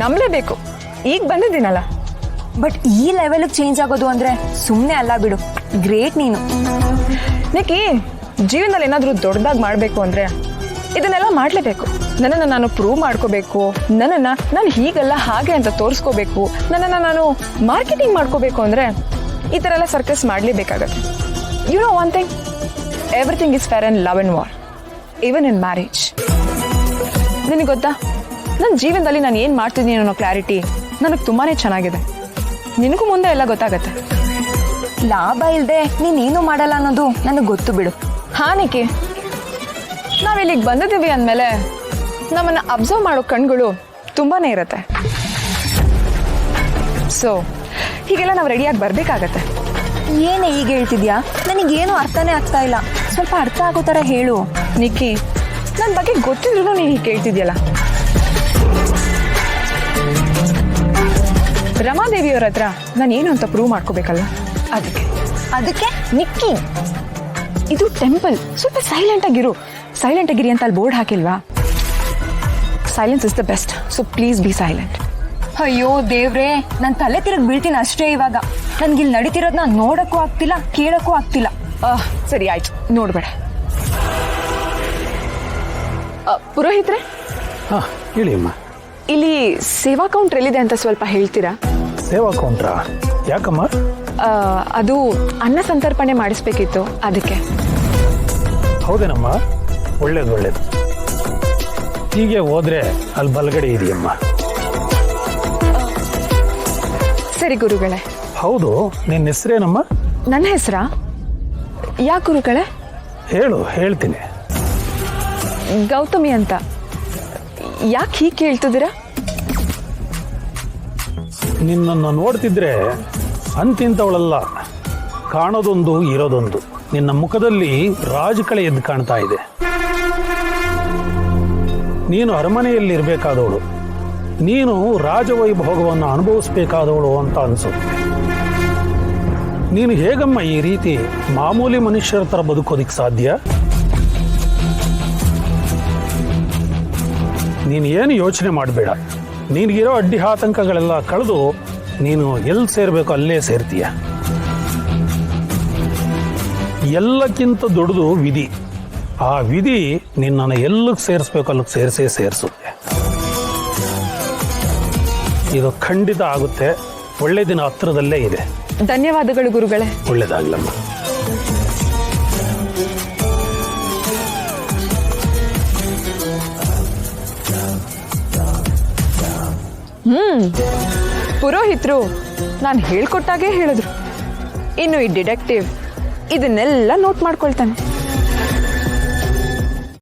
ನಂಬಲೇಬೇಕು, ಈಗ ಬಂದಿದ್ದೀನಲ್ಲ. ಬಟ್ ಈ ಲೆವೆಲ್ಗೆ ಚೇಂಜ್ ಆಗೋದು ಅಂದ್ರೆ ಸುಮ್ಮನೆ ಅಲ್ಲ ಬಿಡು, ಗ್ರೇಟ್ ನೀನು. ನಿಕ್ಕಿ, ಜೀವನದಲ್ಲಿ ಏನಾದರೂ ದೊಡ್ಡದಾಗಿ ಮಾಡಬೇಕು ಅಂದರೆ ಇದನ್ನೆಲ್ಲ ಮಾಡಲೇಬೇಕು. ನನ್ನನ್ನು ನಾನು ಪ್ರೂವ್ ಮಾಡ್ಕೋಬೇಕು, ನನ್ನನ್ನು ನಾನು ಹೀಗಲ್ಲ ಹಾಗೆ ಅಂತ ತೋರಿಸ್ಕೋಬೇಕು, ನನ್ನನ್ನು ನಾನು ಮಾರ್ಕೆಟಿಂಗ್ ಮಾಡ್ಕೋಬೇಕು ಅಂದರೆ ಈ ಥರ ಎಲ್ಲ ಸರ್ಕಸ್ ಮಾಡಲೇಬೇಕಾಗತ್ತೆ. You know one thing, everything is fair in love and war, even in marriage. ನಿನಗೆ ಗೊತ್ತಾ, ನನ್ನ ಜೀವನದಲ್ಲಿ ನಾನು ಏನು ಮಾಡ್ತಿದ್ದೀನಿ ಅನ್ನೋ ಕ್ಲಾರಿಟಿ ನನಗೆ ತುಂಬಾ ಚೆನ್ನಾಗಿದೆ. ನಿನಗೂ ಮುಂದೆ ಎಲ್ಲ ಗೊತ್ತಾಗತ್ತೆ. ಲಾಭ ಇಲ್ಲದೆ ನೀನೇನು ಮಾಡಲ್ಲ ಅನ್ನೋದು ನನಗೆ ಗೊತ್ತು ಬಿಡು. ಹಾನಿಕೆ, ನಾವಿಲ್ಲಿಗೆ ಬಂದಿದ್ದೀವಿ ಅಂದಮೇಲೆ ನಮ್ಮನ್ನು ಅಬ್ಸರ್ವ್ ಮಾಡೋ ಕಣ್ಗಳು ತುಂಬಾ ಇರುತ್ತೆ. ಸೊ ಹೀಗೆಲ್ಲ ನಾವು ರೆಡಿಯಾಗಿ ಬರಬೇಕಾಗತ್ತೆ. ಏನೇ ಈಗ ಹೇಳ್ತಿದ್ಯಾ? ನನಗೇನು ಅರ್ಥನೇ ಆಗ್ತಾ ಇಲ್ಲ. ಸ್ವಲ್ಪ ಅರ್ಥ ಆಗೋ ಥರ ಹೇಳು. ನಿಕ್ಕಿ, ನನ್ನ ಬಗ್ಗೆ ಗೊತ್ತಿದ್ರು ನೀನು ಹೀಗೆ ಕೇಳ್ತಿದ್ಯಲ್ಲ. ರಮಾದೇವಿಯವ್ರ ಹತ್ರ ನಾನು ಏನು ಅಂತ ಪ್ರೂವ್ ಮಾಡ್ಕೋಬೇಕಲ್ಲ, ಅದಕ್ಕೆ ನಿಕ್ಕಿ, ಇದು ಟೆಂಪಲ್, ಸ್ವಲ್ಪ ಸೈಲೆಂಟ್ ಆಗಿರು. ಸೈಲೆಂಟ್ ಆಗಿರಿ ಅಂತ ಅಲ್ಲಿ ಬೋರ್ಡ್ ಹಾಕಿಲ್ವಾ? Silence is the best, so please be silent. ಅಯ್ಯೋ ದೇವ್ರೇ, ನಾನು ತಲೆ ತಿರುಗಿ ಬೀಳ್ತೀನಿ ಅಷ್ಟೇ. ಇವಾಗ ನನ್ಗಿಲ್ಲಿ ನಡೀತಿರೋದನ್ನ ನೋಡಕ್ಕೂ ಆಗ್ತಿಲ್ಲ, ಕೇಳಕ್ಕೂ ಆಗ್ತಿಲ್ಲ. ಸರಿ ಆಯ್ತು, ನೋಡ್ಬೇಡ. ಪುರೋಹಿತ್ರೆ, ಹೇಳಿ ಅಮ್ಮ. ಇಲ್ಲಿ ಸೇವಾ ಕೌಂಟರ್ ಎಲ್ಲಿದೆ ಅಂತ ಸ್ವಲ್ಪ ಹೇಳ್ತೀರಾ? ಸೇವಾ ಕೌಂಟ್ರಾ? ಯಾಕಮ್ಮ? ಅದು ಅನ್ನ ಸಂತರ್ಪಣೆ ಮಾಡಿಸ್ಬೇಕಿತ್ತು, ಅದಕ್ಕೆ. ಹೌದೇನಮ್ಮ, ಒಳ್ಳೇದು ಒಳ್ಳೇದು. ಹೀಗೆ ಹೋದ್ರೆ ಅಲ್ಲಿ ಬಲಗಡೆ ಇದೆಯಮ್ಮ. ಸರಿ ಗುರುಗಳೇ. ಹೌದು, ನಿನ್ನ ಹೆಸರೇನಮ್ಮ? ನನ್ನ ಹೆಸರಾ? ಯಾಕೆ ಗುರುಗಳೇ? ಹೇಳು, ಹೇಳ್ತೀನಿ. ಗೌತಮಿ ಅಂತ. ಯಾಕೆ ಹೀಗೆ ಕೇಳ್ತಿದ್ದೀರಾ? ನಿನ್ನನ್ನು ನೋಡ್ತಿದ್ರೆ ಅಂತಿಂತವಳಲ್ಲ, ಕಾಣೋದೊಂದು ಇರೋದೊಂದು. ನಿನ್ನ ಮುಖದಲ್ಲಿ ರಾಜಕಳೆ ಎದ್ದು ಕಾಣ್ತಾ ಇದೆ. ನೀನು ಅರಮನೆಯಲ್ಲಿ ಇರಬೇಕಾದವಳು, ನೀನು ರಾಜವೈಭೋಗವನ್ನು ಅನುಭವಿಸಬೇಕಾದವಳು ಅಂತ ಅನ್ಸುತ್ತೆ. ನೀನು ಹೇಗಮ್ಮ ಈ ರೀತಿ ಮಾಮೂಲಿ ಮನುಷ್ಯರ ಥರ ಬದುಕೋದಿಕ್ಕೆ ಸಾಧ್ಯ? ನೀನು ಏನು ಯೋಚನೆ ಮಾಡಬೇಡ. ನಿನಗಿರೋ ಅಡ್ಡಿ ಆತಂಕಗಳೆಲ್ಲ ಕಳೆದು ನೀನು ಎಲ್ಲಿ ಸೇರಬೇಕು ಅಲ್ಲೇ ಸೇರ್ತೀಯ. ಎಲ್ಲಕ್ಕಿಂತ ದೊಡ್ಡದು ವಿಧಿ. ಆ ವಿಧಿ ನಿನ್ನನ್ನು ಎಲ್ಲಿಗೆ ಸೇರಿಸ್ಬೇಕು ಅಲ್ಲಿಗೆ ಸೇರಿಸುತ್ತೆ. ಇದು ಖಂಡಿತ ಆಗುತ್ತೆ. ಒಳ್ಳೆ ದಿನ ಹತ್ರದಲ್ಲೇ ಇದೆ. ಧನ್ಯವಾದಗಳು ಗುರುಗಳೇ. ಒಳ್ಳೇದಾಗ್ಲಮ್ಮ. ಪುರೋಹಿತರು ನಾನು ಹೇಳ್ಕೊಟ್ಟಾಗೆ ಹೇಳಿದ್ರು. ಇನ್ನು ಈ ಡಿಟೆಕ್ಟಿವ್ ಇದನ್ನೆಲ್ಲ ನೋಟ್ ಮಾಡ್ಕೊಳ್ತಾನೆ.